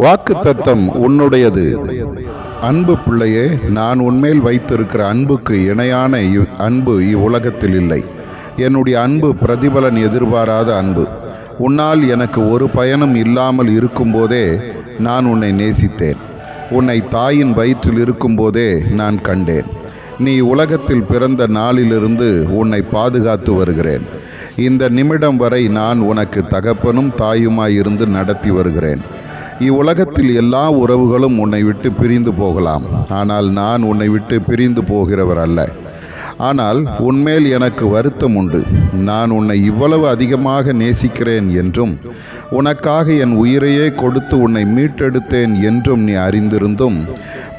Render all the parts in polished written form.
வாக்குத்தத்தம் உன்னுடையது. அன்பு பிள்ளையே, நான் உன்மேல் வைத்திருக்கிற அன்புக்கு இணையான அன்பு இவ்வுலகத்தில் இல்லை. என்னுடைய அன்பு பிரதிபலன் எதிர்பாராத அன்பு. உன்னால் எனக்கு ஒரு பயனும் இல்லாமல் இருக்கும்போதே நான் உன்னை நேசித்தேன். உன்னை தாயின் வயிற்றில் இருக்கும்போதே நான் கண்டேன். நீ உலகத்தில் பிறந்த நாளிலிருந்து உன்னை பாதுகாத்து வருகிறேன். இந்த நிமிடம் வரை நான் உனக்கு தகப்பனும் தாயுமாயிருந்து நடத்தி வருகிறேன். இவ்வுலகத்தில் எல்லா உறவுகளும் உன்னை விட்டு பிரிந்து போகலாம், ஆனால் நான் உன்னை விட்டு பிரிந்து போகிறவர் அல்ல. ஆனால் உன்மேல் எனக்கு வருத்தம் உண்டு. நான் உன்னை இவ்வளவு அதிகமாக நேசிக்கிறேன் என்றும் உனக்காக என் உயிரையே கொடுத்து உன்னை மீட்டெடுத்தேன் என்றும் நீ அறிந்திருந்தும்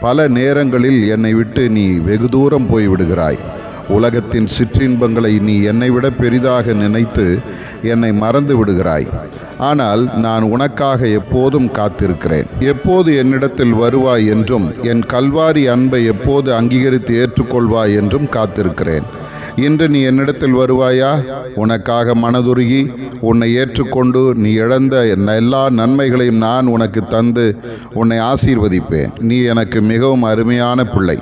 பல நேரங்களில் என்னை விட்டு நீ வெகு தூரம் போய்விடுகிறாய். உலகத்தின் சிற்றின்பங்களை நீ என்னை விட பெரிதாக நினைத்து என்னை மறந்து விடுகிறாய். ஆனால் நான் உனக்காக எப்போதும் காத்திருக்கிறேன். எப்போது என்னிடத்தில் வருவாய் என்றும் என் கல்வாரி அன்பை எப்போது அங்கீகரித்து ஏற்றுக்கொள்வாய் என்றும் காத்திருக்கிறேன். இன்று நீ என்னிடத்தில் வருவாயா? உனக்காக மனதுருகி உன்னை ஏற்றுக்கொண்டு நீ இழந்த எல்லா நன்மைகளையும் நான் உனக்கு தந்து உன்னை ஆசீர்வதிப்பேன். நீ எனக்கு மிகவும் அருமையான பிள்ளை.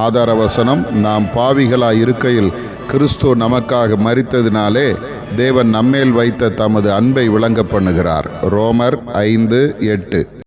ஆதார வசனம்: நாம் பாவிகளாய் இருக்கையில் கிறிஸ்து நமக்காக மரித்ததினாலே தேவன் நம்மேல் வைத்த தமது அன்பை விளங்க பண்ணுகிறார். ரோமர் 5:8.